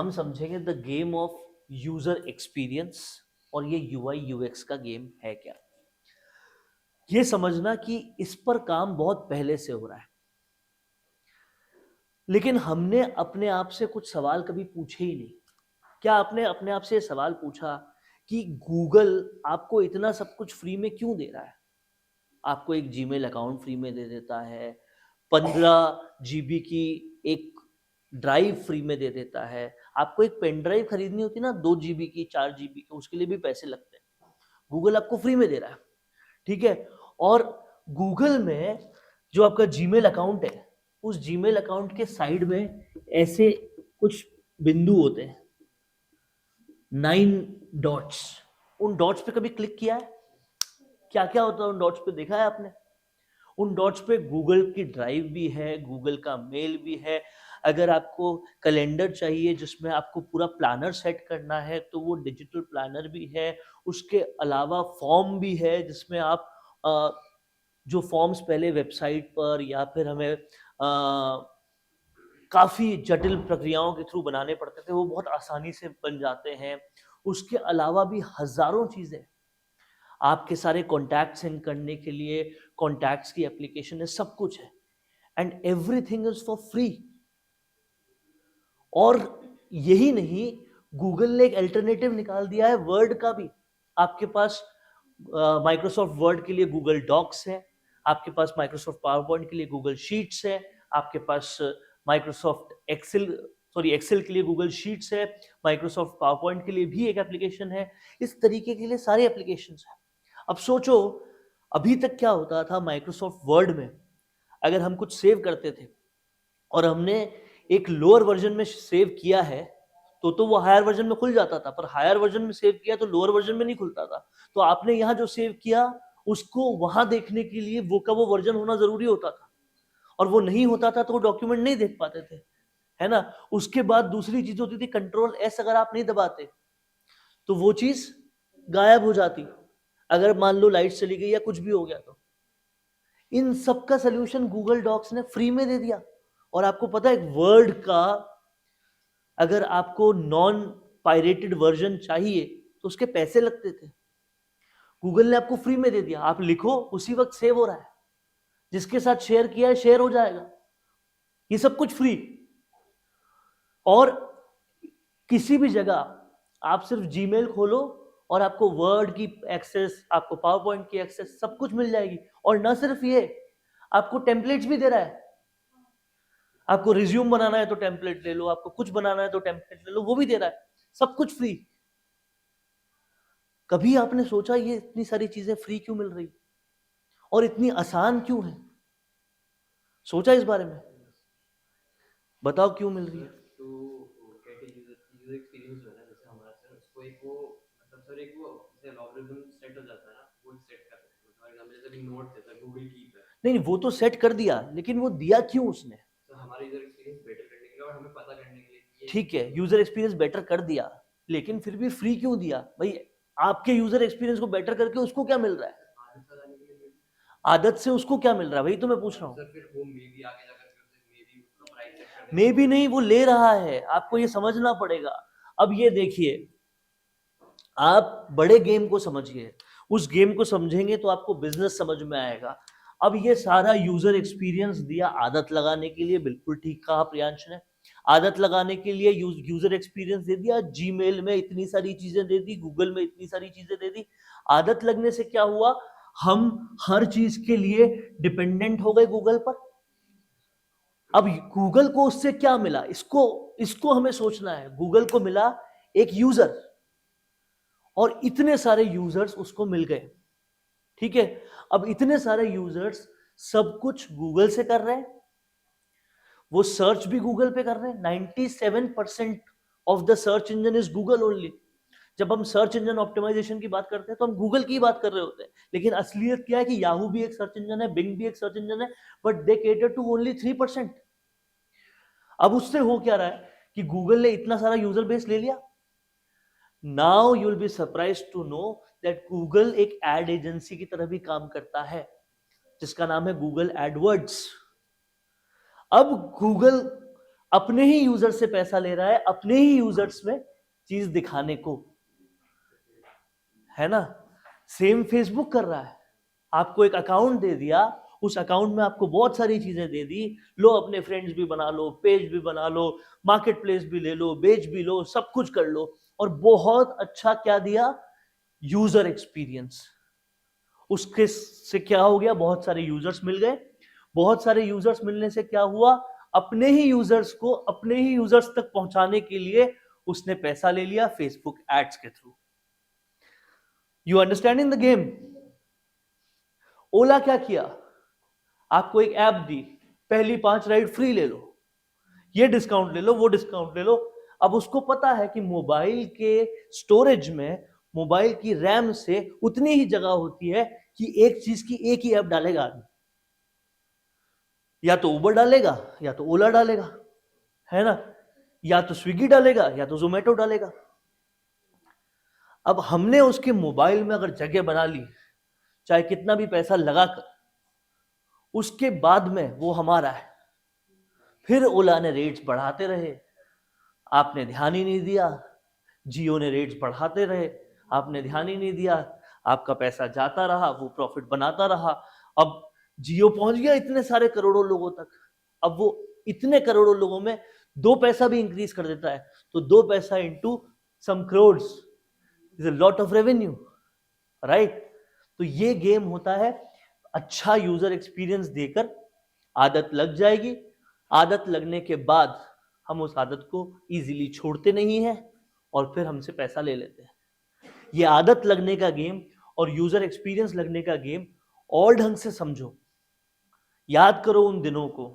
हम समझेंगे the game of user experience और ये यूआई यूएक्स का गेम है क्या। ये समझना कि इस पर काम बहुत पहले से हो रहा है, लेकिन हमने अपने आप से कुछ सवाल कभी पूछे ही नहीं। क्या आपने अपने आप से ये सवाल पूछा कि गूगल आपको इतना सब कुछ फ्री में क्यों दे रहा है? आपको एक जीमेल अकाउंट फ्री में दे देता है, 15 GB की एक ड्राइव फ्री में दे देता है। आपको एक पेन ड्राइव खरीदनी होती है ना, 2 GB की, 4 GB की, उसके लिए भी पैसे लगते हैं। गूगल आपको फ्री में दे रहा है, ठीक है। और गूगल में जो आपका जीमेल अकाउंट है, उस जीमेल अकाउंट के साइड में ऐसे कुछ बिंदु होते हैं, 9 डॉट्स। उन डॉट्स पे कभी क्लिक किया है? क्या क्या होता है उन डॉट्स पे, देखा है आपने? उन डॉट्स पे गूगल की ड्राइव भी है, गूगल का मेल भी है। अगर आपको कैलेंडर चाहिए जिसमें आपको पूरा प्लानर सेट करना है तो वो डिजिटल प्लानर भी है। उसके अलावा फॉर्म भी है जिसमें आप जो फॉर्म्स पहले वेबसाइट पर या फिर हमें काफ़ी जटिल प्रक्रियाओं के थ्रू बनाने पड़ते थे, वो बहुत आसानी से बन जाते हैं। उसके अलावा भी हज़ारों चीज़ें, आपके सारे कॉन्टैक्ट सेंड करने के लिए कॉन्टैक्ट्स की एप्लीकेशन है, सब कुछ है, and everything is for free. और यही नहीं, गूगल ने एक अल्टरनेटिव निकाल दिया है वर्ड का भी। आपके पास माइक्रोसॉफ्ट वर्ड के लिए गूगल डॉक्स है, आपके पास माइक्रोसॉफ्ट पावर पॉइंट के लिए गूगल शीट्स है, आपके पास माइक्रोसॉफ्ट एक्सेल, सॉरी एक्सेल के लिए गूगल शीट्स है, माइक्रोसॉफ्ट पावर पॉइंट के लिए भी एक एप्लीकेशन है। इस तरीके के लिए सारे एप्लीकेशन हैं। अब सोचो, अभी तक क्या होता था माइक्रोसॉफ्ट वर्ड में, अगर हम कुछ सेव करते थे और हमने एक लोअर वर्जन में सेव किया है तो वो हायर वर्जन में खुल जाता था, पर हायर वर्जन में सेव किया तो लोअर वर्जन में नहीं खुलता था। तो आपने यहाँ जो सेव किया उसको वहां देखने के लिए वो का वो वर्जन होना जरूरी होता था, और वो नहीं होता था तो वो डॉक्यूमेंट नहीं देख पाते थे, है ना। उसके बाद दूसरी चीज होती थी कंट्रोल एस, अगर आप नहीं दबाते तो वो चीज गायब हो जाती, अगर मान लो लाइट चली गई या कुछ भी हो गया तो। इन सब का सोल्यूशन गूगल डॉक्स ने फ्री में दे दिया। और आपको पता है वर्ड का, अगर आपको नॉन पायरेटेड वर्जन चाहिए तो उसके पैसे लगते थे, गूगल ने आपको फ्री में दे दिया। आप लिखो उसी वक्त सेव हो रहा है, जिसके साथ शेयर किया है शेयर हो जाएगा, ये सब कुछ फ्री। और किसी भी जगह आप सिर्फ जीमेल खोलो और आपको वर्ड की एक्सेस, आपको पावर पॉइंट की एक्सेस, सब कुछ मिल जाएगी। और ना सिर्फ ये, आपको टेम्पलेट्स भी दे रहा है। आपको रिज्यूम बनाना है तो टेम्पलेट ले लो, आपको कुछ बनाना है तो टेम्पलेट ले लो, वो भी दे रहा है, सब कुछ फ्री। कभी आपने सोचा ये इतनी सारी चीजें फ्री क्यों मिल रही और इतनी आसान क्यों है? सोचा इस बारे में? बताओ क्यों मिल रही है। सर तो कहते यूजर एक्सपीरियंस जो है ना, जैसे हमारा सर उसको एक वो मतलब सर एक वो जैसे लॉगरिदम सेट हो जाता है ना, वो एक सेट कर सकते हैं। फॉर एग्जांपल जैसे नोट्स है सर, गूगल कीप है। नहीं वो तो सेट कर दिया, लेकिन वो दिया क्यों उसने? सर हमारा यूजर एक्सपीरियंस बेटर करने के लिए और हमें पता करने के लिए कि ये ठीक है, यूज यूजर एक्सपीरियंस बेटर कर दिया, लेकिन फिर भी फ्री क्यों दिया भाई? आपके यूजर एक्सपीरियंस को बेटर करके उसको क्या मिल रहा है? आदत लगाने के लिए। आदत से उसको क्या मिल रहा है, वही तो मैं पूछ रहा तो हूँ। सर फिर वो मे भी आगे जाकर के उसे मे भी उसका प्राइस सेट कर मे देगा भी वो। नहीं, वो ले रहा है, आपको ये समझना पड़ेगा। अब ये देखिए, आप बड़े गेम को समझिए, उस गेम को समझेंगे तो आपको बिजनेस समझ में आएगा। अब ये सारा यूजर एक्सपीरियंस दिया आदत लगाने के लिए, बिल्कुल ठीक कहा प्रियांश ने। आदत लगाने के लिए यूजर एक्सपीरियंस दे दिया, जीमेल में इतनी सारी चीजें दे दी, गूगल में इतनी सारी चीजें दे दी। आदत लगने से क्या हुआ? हम हर चीज के लिए डिपेंडेंट हो गए गूगल पर। अब गूगल को उससे क्या मिला, इसको इसको हमें सोचना है। गूगल को मिला एक यूजर, और इतने सारे यूजर्स उसको मिल गए, ठीक है। अब इतने सारे यूजर्स सब कुछ गूगल से कर रहे हैं, वो सर्च भी गूगल पे कर रहे हैं। 97% of the search engine is Google only. जब हम सर्च इंजन ऑप्टिमाइजेशन की बात करते हैं तो हम गूगल की बात कर रहे होते हैं, लेकिन असलियत क्या है कि याहू भी एक सर्च इंजन है, बिंग भी एक सर्च इंजन है, but they cater to only 3%। अब उससे हो क्या रहा है कि गूगल ने इतना सारा यूजर बेस ले लिया। Now you will be surprise to know that Google एक एड एजेंसी की तरह भी काम करता है, जिसका नाम है गूगल एडवर्ड्स। अब गूगल अपने ही यूजर से पैसा ले रहा है, अपने ही यूजर्स में चीज दिखाने को, है ना। सेम फेसबुक कर रहा है, आपको एक अकाउंट दे दिया, उस अकाउंट में आपको बहुत सारी चीजें दे दी, लो अपने फ्रेंड्स भी बना लो, पेज भी बना लो, मार्केट प्लेस भी ले लो, बेच भी लो, सब कुछ कर लो, और बहुत अच्छा क्या दिया, यूजर एक्सपीरियंस। उसके से क्या हो गया, बहुत सारे यूजर्स मिल गए, बहुत सारे यूजर्स मिलने से क्या हुआ, अपने ही यूजर्स को अपने ही यूजर्स तक पहुंचाने के लिए उसने पैसा ले लिया फेसबुक एड्स के through. You understanding the game. Ola क्या किया, आपको एक ऐप दी, पहली 5 राइड फ्री ले लो, ये डिस्काउंट ले लो, वो डिस्काउंट ले लो। अब उसको पता है कि मोबाइल के स्टोरेज में, मोबाइल की रैम से उतनी ही जगह होती है कि एक चीज की एक ही ऐप डालेगा आदमी, या तो उबर डालेगा या तो ओला डालेगा, है ना, या तो स्विगी डालेगा या तो जोमेटो डालेगा। अब हमने उसके मोबाइल में अगर जगह बना ली, चाहे कितना भी पैसा लगाकर, उसके बाद में वो हमारा है, फिर ओला ने रेट्स बढ़ाते रहे, आपने ध्यान ही नहीं दिया, जियो ने रेट्स बढ़ाते रहे, आपने ध्यान ही नहीं दिया, आपका पैसा जाता रहा, वो प्रॉफिट बनाता रहा। अब जियो पहुंच गया इतने सारे करोड़ों लोगों तक, अब वो इतने करोड़ों लोगों में 2 पैसा भी इंक्रीज कर देता है, तो 2 पैसा into some crores is a lot of revenue, right. तो ये गेम होता है, अच्छा यूजर एक्सपीरियंस देकर आदत लग जाएगी, आदत लगने के बाद हम उस आदत को इजीली छोड़ते नहीं हैं और फिर हमसे पैसा ले लेते हैं। ये आदत लगने का गेम और यूजर एक्सपीरियंस लगने का गेम और ढंग से समझो। याद करो उन दिनों को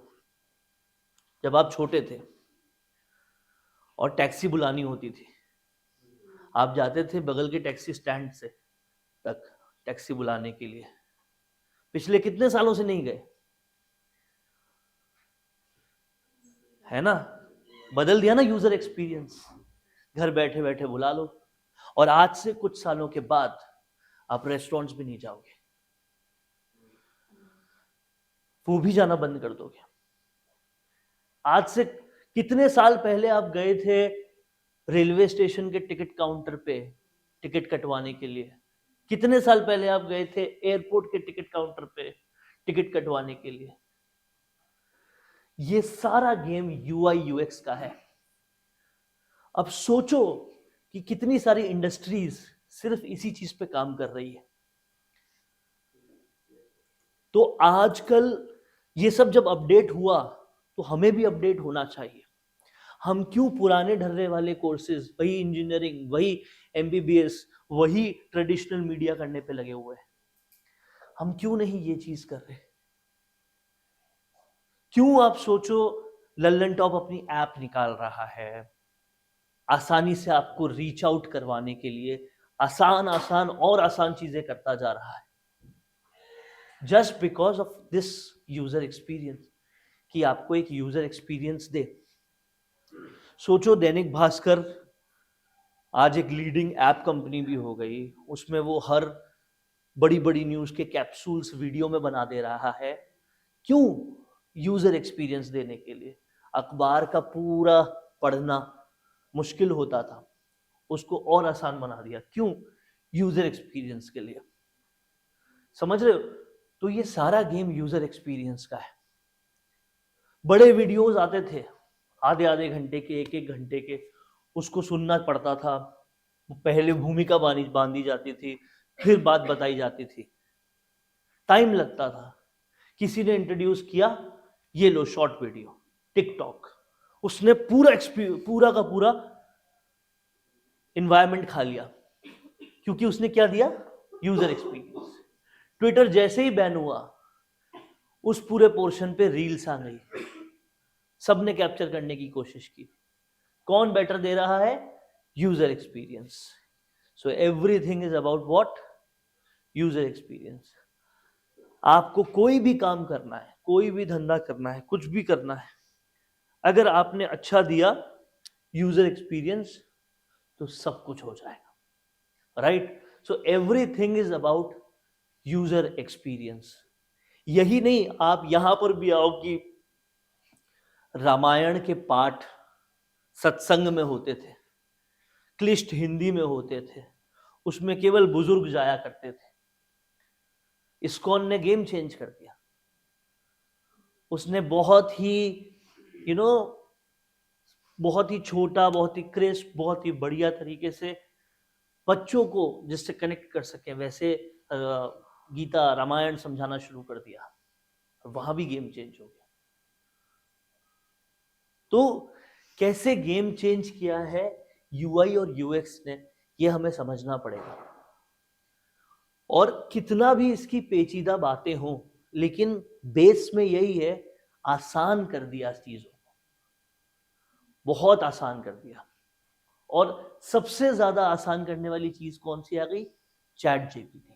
जब आप छोटे थे और टैक्सी बुलानी होती थी, आप जाते थे बगल के टैक्सी स्टैंड से तक टैक्सी बुलाने के लिए, पिछले कितने सालों से नहीं गए, है ना। बदल दिया ना यूजर एक्सपीरियंस, घर बैठे बैठे बुला लो, और आज से कुछ सालों के बाद आप रेस्टोरेंट्स भी नहीं जाओगे, वो भी जाना बंद कर दोगे। आज से कितने साल पहले आप गए थे रेलवे स्टेशन के टिकट काउंटर पे टिकट कटवाने के लिए, कितने साल पहले आप गए थे एयरपोर्ट के टिकट काउंटर पे टिकट कटवाने के लिए। ये सारा गेम यूआई यूएक्स का है। अब सोचो कि कितनी सारी इंडस्ट्रीज सिर्फ इसी चीज पे काम कर रही है। तो आजकल ये सब जब अपडेट हुआ तो हमें भी अपडेट होना चाहिए। हम क्यों पुराने ढर्रे वाले कोर्सेज, वही इंजीनियरिंग, वही एमबीबीएस, वही ट्रेडिशनल मीडिया करने पे लगे हुए हैं? हम क्यों नहीं ये चीज कर रहे? क्यों आप सोचो लल्लन टॉप अपनी ऐप निकाल रहा है आसानी से आपको रीच आउट करवाने के लिए, आसान आसान और आसान चीजें करता जा रहा है, just because of this user experience, कि आपको एक यूजर एक्सपीरियंस दे। सोचो दैनिक भास्कर आज एक लीडिंग ऐप कंपनी भी हो गई, उसमें वो हर बड़ी बड़ी न्यूज के कैप्सूल्स वीडियो में बना दे रहा है। क्यों? यूजर एक्सपीरियंस देने के लिए। अखबार का पूरा पढ़ना मुश्किल होता था, उसको और आसान बना दिया। क्यों? यूजर एक्सपीरियंस के लिए। समझ रहे हो? तो ये सारा गेम यूजर एक्सपीरियंस का है। बड़े वीडियोस आते थे आधे आधे घंटे के, एक एक घंटे के, उसको सुनना पड़ता था, पहले भूमिका बांधी जाती थी, फिर बात बताई जाती थी, टाइम लगता था। किसी ने इंट्रोड्यूस किया, ये लो शॉर्ट वीडियो, टिकटॉक, उसने पूरा का पूरा इन्वायरमेंट खा लिया, क्योंकि उसने क्या दिया? User experience. ट्विटर जैसे ही बैन हुआ, उस पूरे पोर्शन पे रील्स आ गई, सबने कैप्चर करने की कोशिश की। कौन बेटर दे रहा है? User experience. So everything is about what? User experience. आपको कोई भी काम करना है, कोई भी धंधा करना है, कुछ भी करना है, अगर आपने अच्छा दिया यूजर एक्सपीरियंस तो सब कुछ हो जाएगा, right. So everything is about user experience. यही नहीं, आप यहां पर भी आओ कि रामायण के पाठ सत्संग में होते थे, क्लिष्ट हिंदी में होते थे, उसमें केवल बुजुर्ग जाया करते थे। इस्कॉन ने गेम चेंज कर दिया। उसने बहुत ही यू नो बहुत ही छोटा, बहुत ही क्रिस्प, बहुत ही बढ़िया तरीके से बच्चों को जिससे कनेक्ट कर सके वैसे गीता रामायण समझाना शुरू कर दिया, और वहां भी गेम चेंज हो गया। तो कैसे गेम चेंज किया है यूआई और यूएक्स ने, ये हमें समझना पड़ेगा। और कितना भी इसकी पेचीदा बातें हों, लेकिन बेस में यही है, आसान कर दिया चीजों को, बहुत आसान कर दिया। और सबसे ज्यादा आसान करने वाली चीज कौन सी आ गई? Chat GPT.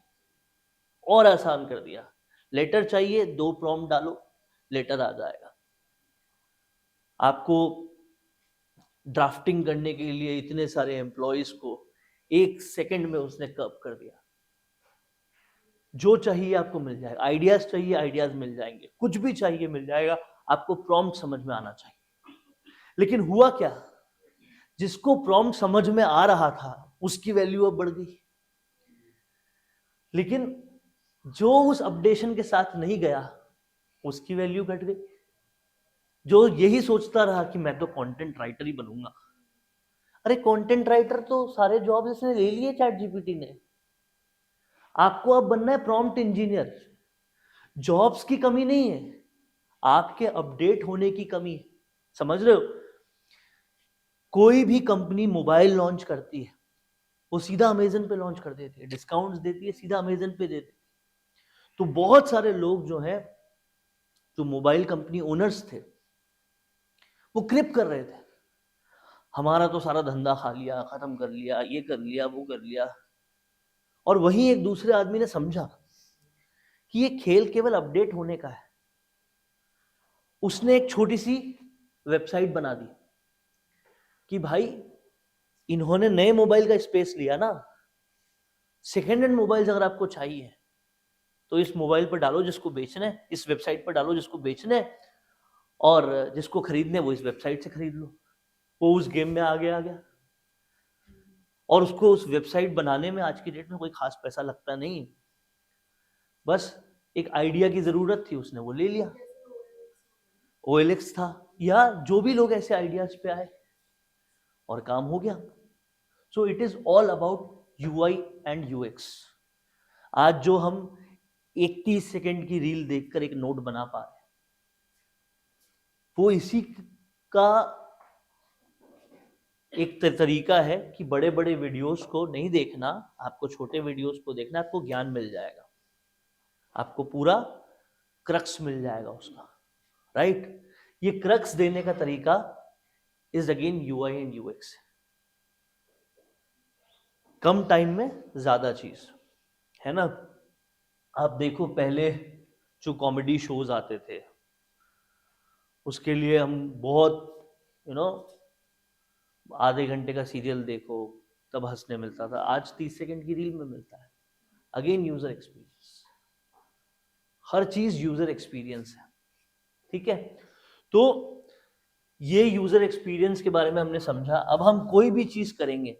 और आसान कर दिया। लेटर चाहिए, 2 प्रॉम्प्ट डालो, लेटर आ जाएगा। आपको ड्राफ्टिंग करने के लिए इतने सारे एम्प्लॉयज को 1 सेकंड में उसने कब कर दिया। जो चाहिए आपको मिल जाएगा, आइडियाज चाहिए आइडियाज मिल जाएंगे, कुछ भी चाहिए मिल जाएगा, आपको प्रॉम्प्ट समझ में आना चाहिए। लेकिन हुआ क्या, जिसको प्रॉम्प्ट समझ में आ रहा था उसकी वैल्यू अब बढ़ गई, लेकिन जो उस अपडेशन के साथ नहीं गया उसकी वैल्यू घट गई। जो यही सोचता रहा कि मैं तो कंटेंट राइटर ही बनूंगा, अरे कंटेंट राइटर तो सारे जॉब इसने ले लिए चैट जीपीटी ने। आपको अब बनना है प्रॉम्प्ट इंजीनियर। जॉब्स की कमी नहीं है, आपके अपडेट होने की कमी है। समझ रहे हो? कोई भी कंपनी मोबाइल लॉन्च करती है, वो सीधा अमेजन पे लॉन्च कर देती है, डिस्काउंट्स देती है, सीधा अमेजन पे देती है। तो बहुत सारे लोग जो हैं, जो मोबाइल कंपनी ओनर्स थे, वो क्रिप कर रहे थे, हमारा तो सारा धंधा खा लिया, खत्म कर लिया, ये कर लिया, वो कर लिया। और वहीं एक दूसरे आदमी ने समझा कि ये खेल केवल अपडेट होने का है। उसने एक छोटी सी वेबसाइट बना दी कि भाई इन्होंने नए मोबाइल का स्पेस लिया ना, सेकेंड हैंड मोबाइल अगर आपको चाहिए तो इस मोबाइल पर डालो जिसको बेचना है, इस वेबसाइट पर डालो जिसको बेचना है, और जिसको खरीदने वो इस वेबसाइट से खरीद लो। वो उस गेम में आगे आ गया, और उसको उस वेबसाइट बनाने में आज की डेट में कोई खास पैसा लगता नहीं, बस एक आइडिया की जरूरत थी, उसने वो ले लिया। OLX था, या जो भी लोग ऐसे आइडियाज पे आए, और काम हो गया। So it is all about UI and UX. आज जो हम 31 सेकंड की रील देखकर एक नोट बना पा रहे हैं, वो इसी का एक तरीका है कि बड़े बड़े वीडियोस को नहीं देखना, आपको छोटे वीडियोस को देखना, आपको ज्ञान मिल जाएगा, आपको पूरा क्रक्स मिल जाएगा उसका, राइट? ये क्रक्स देने का तरीका is again UI and UX. Come time में ज्यादा चीज, है ना? आप देखो, पहले जो कॉमेडी शोज आते थे उसके लिए हम बहुत आधे घंटे का सीरियल देखो तब हंसने मिलता था, आज 30 सेकंड की रील में मिलता है। अगेन यूजर एक्सपीरियंस, हर चीज यूजर एक्सपीरियंस है, ठीक है? तो ये यूजर एक्सपीरियंस के बारे में हमने समझा। अब हम कोई भी चीज करेंगे